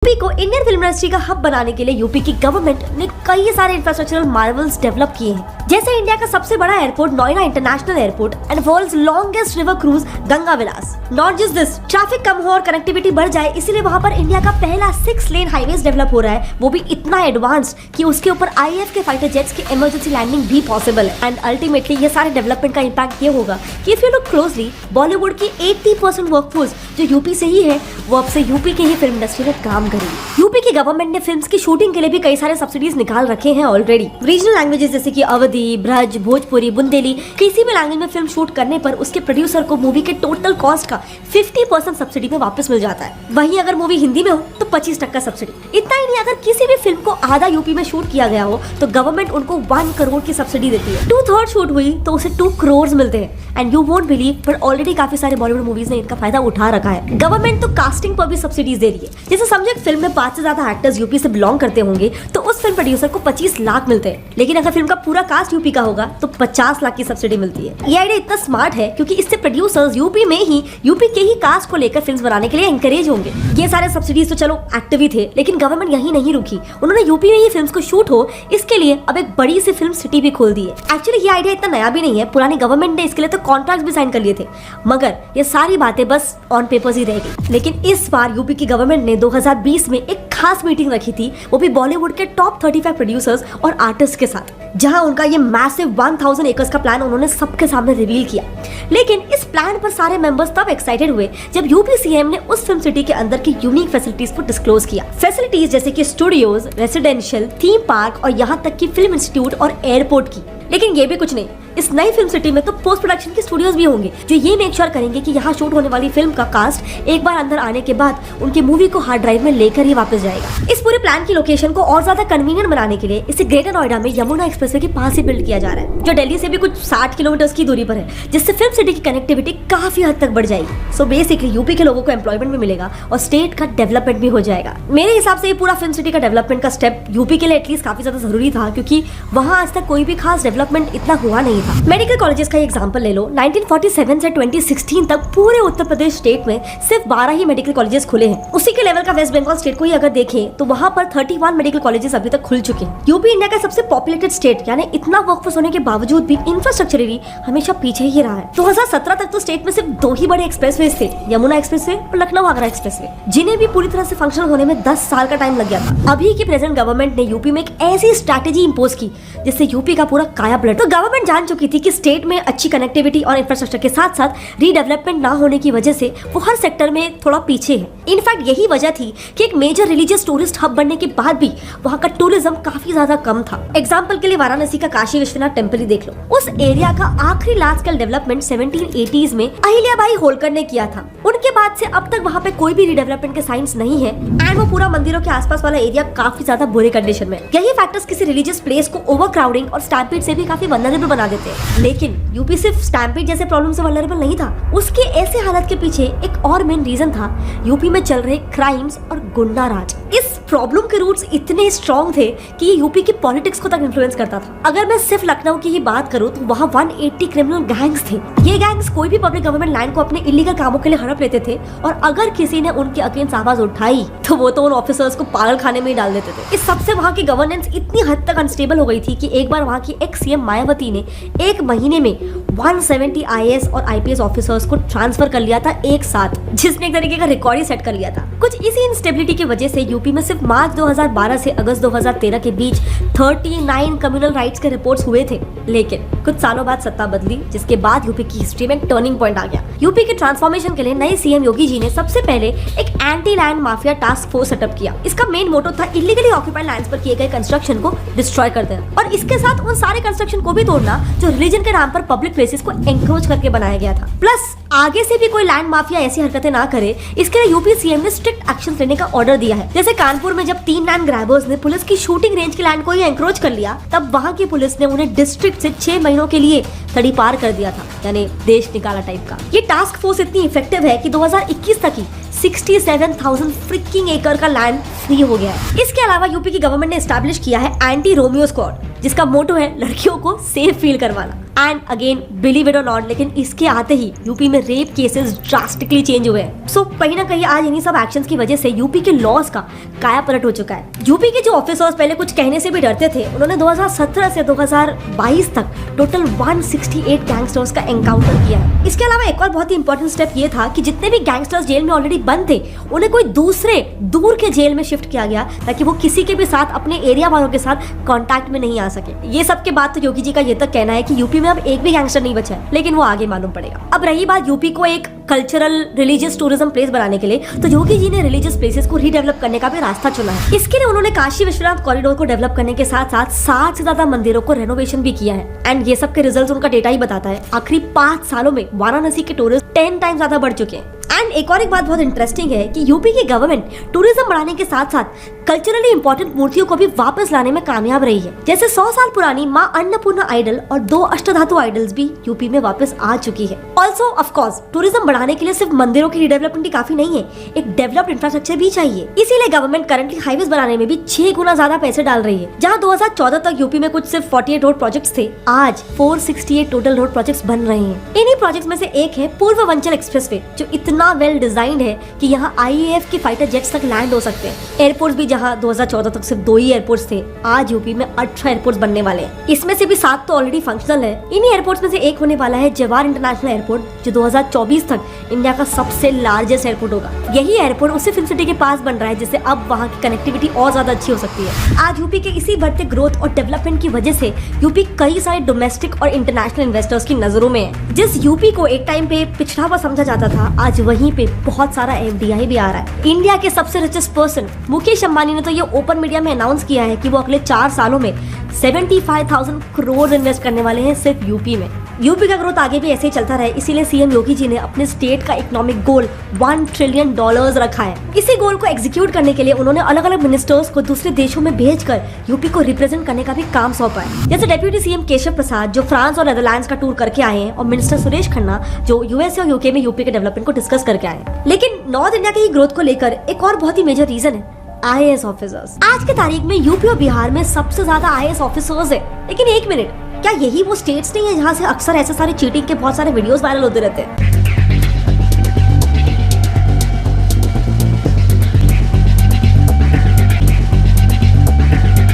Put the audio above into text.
UP को Indian film industry का hub बनाने के लिए यूपी की गवर्नमेंट ने कई सारे इंफ्रास्ट्रक्चरल मार्वल्स डेवलप किए हैं, जैसे इंडिया का सबसे बड़ा airport Noida international airport and world's longest river cruise Ganga Vilas. Not just this, traffic कम हो और कनेक्टिविटी बढ़ जाए, इसीलिए वहाँ पर इंडिया का पहला 6 लेन हाईवेज डेवलप हो रहा है, वो भी इतना एडवांस्ड कि उसके ऊपर आईएएफ के फाइटर जेट्स की इमरजेंसी लैंडिंग भी पॉसिबल है। एंड अल्टीमेटली ये सारे डेवलपमेंट का इम्पैक्ट ये होगा कि if you look closely, Bollywood की 80% वर्कफोर्स जो यूपी से ही है, वो अब से यूपी की ही फिल्म इंडस्ट्री में काम करेगी। यूपी की गवर्नमेंट ने फिल्म्स की शूटिंग के लिए भी कई सारे सब्सिडीज निकाल रखे हैं ऑलरेडी। रीजनल लैंग्वेजेस जैसे कि अवधी, ब्रज, भोजपुरी, बुंदेली, किसी भी लैंग्वेज में फिल्म शूट करने पर उसके प्रोड्यूसर को मूवी के टोटल कॉस्ट का 50% सब्सिडी में वापस मिल जाता है। वहीं अगर मूवी हिंदी में हो तो 25% सब्सिडी। इतना ही नहीं, अगर किसी भी फिल्म को आधा यूपी में शूट किया गया हो तो गवर्नमेंट उनको 1 करोड़ की सब्सिडी देती है। 2/3 शूट हुई तो उसे 2 करोड़ मिलते हैं। And you won't believe, but already काफी सारे बॉलीवुड मूवीज ने इनका फायदा उठा रखा है। गवर्नमेंट तो कास्टिंग पर भी सब्सिडीज दे रही है। जैसे समझे फिल्म में 5 से ज्यादा एक्टर्स यूपी से बिलोंग करते होंगे तो उस फिल्म प्रोड्यूसर को 25 लाख मिलते हैं, लेकिन अगर फिल्म का पूरा कास्ट यूपी का होगा तो 50 लाख की सब्सिडी मिलती है। ये आइडिया इतना स्मार्ट है क्योंकि इससे प्रोड्यूसर्स यूपी में ही यूपी के ही कास्ट को लेकर फिल्म बनाने के लिए एंकरेज होंगे। ये सारे सब्सिडीज तो चलो एक्टिव ही थे, लेकिन गवर्नमेंट यही नहीं रुकी, उन्होंने यूपी में ही फिल्म को शूट हो इसके लिए अब एक बड़ी सी फिल्म सिटी भी खोल दी है। एक्चुअली ये आइडिया इतना नया भी नहीं है, पुरानी गवर्नमेंट ने इसके लिए तो कॉन्ट्रैक्ट भी साइन कर लिए थे, मगर ये सारी बातें बस ऑन पेपर्स ही रह गई। लेकिन इस बार यूपी की गवर्नमेंट ने 2020 में एक खास मीटिंग रखी थी, वो भी बॉलीवुड के टॉप 35 प्रोड्यूसर्स और आर्टिस्ट के साथ, जहां उनका ये मैसिव 1000 एकर्स का प्लान उन्होंने सबके सामने रिवील किया। लेकिन इस प्लान पर सारे मेंबर्स तब एक्साइटेड हुए जब यूपी सीएम ने उस फिल्म सिटी के अंदर की यूनिक फैसिलिटीज को डिस्क्लोज किया। फैसिलिटीज जैसे कि स्टूडियोज, रेसिडेंशियल, थीम पार्क और यहाँ तक कि फिल्म इंस्टीट्यूट और एयरपोर्ट की। लेकिन ये भी कुछ नहीं, इस नई फिल्म सिटी में तो पोस्ट प्रोडक्शन के स्टूडियोज भी होंगे जो ये मेक श्योर करेंगे कि यहाँ शूट होने वाली फिल्म का कास्ट एक बार अंदर आने के बाद उनकी मूवी को हार्ड ड्राइव में लेकर ही वापस जाएगा। इस पूरे प्लान की लोकेशन को और ज्यादा कन्वीनियंट बनाने के लिए इसे ग्रेटर नोएडा में यमुना एक्सप्रेसवे के पास ही बिल्ड किया जा रहा है, जो दिल्ली से भी कुछ 60 किलोमीटर की दूरी पर है, जिससे फिल्म सिटी की कनेक्टिविटी काफी हद तक बढ़ जाएगी। सो बेसिकली यूपी के लोगों को एम्प्लॉयमेंट भी मिलेगा और स्टेट का डेवलपमेंट भी हो जाएगा। मेरे हिसाब से ये पूरा फिल्म सिटी का डेवलपमेंट का स्टेप यूपी के लिए एटलीस्ट काफी ज्यादा जरूरी था, क्योंकि वहाँ आज तक कोई भी खास डेवलपमेंट इतना हुआ नहीं था। मेडिकल कॉलेजेस का एग्जांपल ले लो, 1947 से 2016 तक पूरे उत्तर प्रदेश स्टेट में सिर्फ 12 ही मेडिकल कॉलेजेस खुले हैं। उसी के लेवल का वेस्ट बंगाल स्टेट को ही अगर देखें तो वहाँ पर 31 मेडिकल कॉलेजेस अभी तक खुल चुके हैं। यूपी इंडिया का सबसे पॉपुलेटेड स्टेट, यानी इतना वर्कफोर्स होने के बावजूद भी इंफ्रास्ट्रक्चरली हमेशा पीछे ही रहा है। 2017 तक तो स्टेट में सिर्फ 2 ही बड़े एक्सप्रेसवे थे, यमुना एक्सप्रेसवे और लखनऊ आगरा एक्सप्रेसवे, जिन्हें भी पूरी तरह से फंक्शनल होने में 10 साल का टाइम लग गया था। अभी की प्रेजेंट गवर्नमेंट ने यूपी में एक ऐसी स्ट्रैटेजी इंपोज की जिससे यूपी का पूरा काया पलट। तो गवर्नमेंट जान चुकी थी कि स्टेट में अच्छी कनेक्टिविटी और इंफ्रास्ट्रक्चर के साथ साथ रीडेवलपमेंट ना होने की वजह से वो हर सेक्टर में थोड़ा पीछे है। इनफैक्ट यही वजह थी कि एक मेजर रिलीजियस टूरिस्ट हब बनने के बाद भी वहाँ का टूरिज्म काफी ज्यादा कम था। एग्जांपल के लिए वाराणसी का काशी विश्वनाथ टेम्पल ही देख लो। उस एरिया का आखिरी लार्ज स्केल डेवलपमेंट 1780s में अहिल्याबाई होलकर ने किया था। उनके बाद से अब तक वहाँ पे कोई भी रीडेवलपमेंट के साइंस नहीं है एंड वो पूरा मंदिरों के आसपास वाला एरिया काफी ज्यादा बुरे कंडीशन में। यही फैक्टर्स किसी रिलीजियस प्लेस को ओवरक्राउडिंग और स्टैम्पीड से भी काफी वल्नरेबल बना देते हैं। लेकिन यूपी सिर्फ स्टैम्पीड जैसे प्रॉब्लम से वल्नरेबल नहीं था, उसके ऐसे हालत के पीछे एक और मेन रीजन था यूपी में चल रहे क्राइम्स और गुंडा राज। इस प्रॉब्लम के रूट्स इतने स्ट्रॉन्ग थे कि ये यूपी की पॉलिटिक्स को तक इन्फ्लुएंस करता था। अगर मैं सिर्फ लखनऊ की ही बात करूं तो वहाँ 180 क्रिमिनल गैंग्स थे। ये गैंग्स कोई भी पब्लिक गवर्नमेंट लैंड को अपने इलीगल कामों के लिए हड़प लेते थे और अगर किसी ने उनके अगेंस्ट आवाज उठाई तो वो तो उन ऑफिसर्स को पागल खाने में ही डाल देते थे। इस सबसे वहाँ की गवर्नेंस इतनी हद तक अनस्टेबल हो गई थी कि एक बार वहाँ की एक्स सीएम मायावती ने 1 महीने में 170 आईएएस और आईपीएस ऑफिसर्स को ट्रांसफर कर लिया था एक साथ, जिसने एक तरीके का रिकॉर्ड ही सेट कर लिया था। कुछ इसी इंस्टेबिलिटी की वजह से यूपी में सिर्फ मार्च 2012 से अगस्त 2013 के बीच 39 कम्युनल राइट्स के रिपोर्ट्स हुए थे। लेकिन कुछ सालों बाद सत्ता बदली, जिसके बाद यूपी की हिस्ट्री में एक टर्निंग पॉइंट आ गया। यूपी के ट्रांसफॉर्मेशन के लिए नए सीएम योगी जी ने सबसे पहले एक anti land mafia task force setup किया। इसका मेन मोटो था इलीगली ऑक्यूपाइड लैंड्स पर किए गए कंस्ट्रक्शन को डिस्ट्रॉय कर देना और इसके साथ उन सारे कंस्ट्रक्शन को भी तोड़ना जो रिलीजन के नाम पर पब्लिक प्लेसेस को एनक्रोच करके बनाया गया था। प्लस आगे से भी कोई लैंड माफिया ऐसी हरकतें ना करे, इसके लिए यूपी सीएम ने स्ट्रिक्ट एक्शन लेने का ऑर्डर दिया है। जैसे कानपुर में जब 3 लैंड ग्रैबर्स ने पुलिस की शूटिंग रेंज के लैंड को ही एनक्रोच कर लिया, तब वहाँ की पुलिस ने उन्हें डिस्ट्रिक्ट से 6 महीनों के लिए तड़ी पार कर दिया था, यानी देश निकाला टाइप का। ये टास्क फोर्स इतनी इफेक्टिव है कि 2021 तक ही 67,000 फ्रिकिंग एकड़ का लैंड फ्री हो गया है। इसके अलावा यूपी की गवर्नमेंट ने एस्टैब्लिश किया है एंटी रोमियो स्क्वाड, जिसका मोटो है लड़कियों को सेफ फील करवाना। एंड अगेन बिलीव इट और नॉट, लेकिन इसके आते ही यूपी में रेप केसेस ड्रास्टिकली चेंज हुए हैं। सो कहीं ना कहीं आज इन्हीं सब एक्शंस की वजह से यूपी के लॉज का काया पलट हो चुका है। यूपी के जो ऑफिसर्स पहले कुछ कहने से भी डरते थे, उन्होंने 2017 से 2022 तक टोटल 168 गैंगस्टर्स का एनकाउंटर किया है। इसके अलावा एक और बहुत ही इंपॉर्टेंट स्टेप ये था कि जितने भी गैंगस्टर्स जेल में ऑलरेडी बंद थे, उन्हें कोई दूसरे दूर के जेल में शिफ्ट किया गया ताकि वो किसी के भी साथ अपने एरिया वालों के साथ कांटेक्ट में नहीं आ सके। ये सब के बाद तो योगी जी का ये तक कहना है कि यूपी में अब एक भी गैंगस्टर नहीं बचा है, लेकिन वो आगे मालूम पड़ेगा। अब रही बात यूपी को एक कल्चरल रिलीजियस टूरिज्म प्लेस बनाने के लिए, तो योगी जी ने रिलीजियस प्लेसेस को रीडेवलप करने का भी रास्ता चुना है। इसके लिए उन्होंने काशी विश्वनाथ कॉरिडोर को डेवलप करने के साथ साथ 60 से ज्यादा मंदिरों को रेनोवेशन भी किया है। एंड ये सब के रिजल्ट उनका डेटा ही बताता है। आखिरी 5 सालों में वाराणसी के टूरिस्ट 10 टाइम ज्यादा बढ़ चुके हैं। एंड एक बात बहुत इंटरेस्टिंग है कि यूपी की गवर्नमेंट टूरिज्म बढ़ाने के साथ साथ कल्चरली इंपॉर्टेंट मूर्तियों को भी वापस लाने में कामयाब रही है। जैसे 100 साल पुरानी मां अन्नपूर्णा आइडल और 2 अष्टधातु आइडल्स भी यूपी में वापस आ चुकी है। ऑल्सो ऑफ कोर्स टूरिज्म बढ़ाने के लिए सिर्फ मंदिरों की रीडेवलपमेंट ही काफी नहीं है, एक डेवलप्ड इंफ्रास्ट्रक्चर भी चाहिए। इसीलिए गवर्नमेंट करंटली हाईवेज बनाने में भी 6 गुना ज्यादा पैसे डाल रही है। जहाँ 2014 तक यूपी में कुछ सिर्फ 48 रोड प्रोजेक्ट्स थे, आज 468 टोटल रोड प्रोजेक्ट्स बन रहे हैं। इन्हीं प्रोजेक्ट्स में से एक है पूर्वांचल एक्सप्रेसवे, जो इतना वेल डिजाइंड है कि यहाँ IAF के फाइटर जेट्स तक लैंड हो सकते हैं। एयरपोर्ट्स भी जहाँ 2014 तक सिर्फ 2 ही एयरपोर्ट्स थे, आज यूपी में 18 एयरपोर्ट्स बनने वाले हैं। इसमें से भी 7 तो ऑलरेडी फंक्शनल है। इन्हीं एयरपोर्ट्स में से एक होने वाला है जवाहर इंटरनेशनल एयरपोर्ट, जो 2024 तक इंडिया का सबसे लार्जेस्ट एयरपोर्ट होगा। यही एयरपोर्ट उसी फिल्म सिटी के पास बन रहा है, जिससे अब वहाँ की कनेक्टिविटी और ज्यादा अच्छी हो सकती है। आज यूपी के इसी बढ़ते ग्रोथ और डेवलपमेंट की वजह से यूपी कई सारे डोमेस्टिक और इंटरनेशनल इन्वेस्टर्स की नजरों में है। जिस यूपी को एक टाइम पे पिछड़ा हुआ समझा जाता था, आज वहीं पे बहुत सारा FDI भी आ रहा है। इंडिया के सबसे रिचेस्ट पर्सन मुकेश अंबानी ने तो ये ओपन मीडिया में अनाउंस किया है कि वो अगले 4 सालों में 75,000 करोड़ इन्वेस्ट करने वाले हैं सिर्फ यूपी में। यूपी का ग्रोथ आगे भी ऐसे ही चलता रहे, इसीलिए सीएम योगी जी ने अपने स्टेट का इकोनॉमिक गोल $1 ट्रिलियन रखा है। इसी गोल को एग्जीक्यूट करने के लिए उन्होंने अलग अलग मिनिस्टर्स को दूसरे देशों में भेजकर यूपी को रिप्रेजेंट करने का भी काम सौंपा है। जैसे डेप्यूटी सीएम केशव प्रसाद, जो फ्रांस और नेदरलैंड्स का टूर करके आए हैं, और मिनिस्टर सुरेश खन्ना, जो USA और UK में यूपी के डेवलपमेंट को डिस्कस करके आए हैं। लेकिन नॉर्थ इंडिया की ग्रोथ को लेकर एक और बहुत ही मेजर रीजन है IAS ऑफिसर्स। आज के तारीख में यूपी और बिहार में सबसे ज्यादा IAS ऑफिसर्स है। लेकिन एक मिनट, क्या यही वो स्टेट्स नहीं है जहाँ से अक्सर ऐसे सारे चीटिंग के बहुत सारे वीडियोस वायरल होते रहते हैं?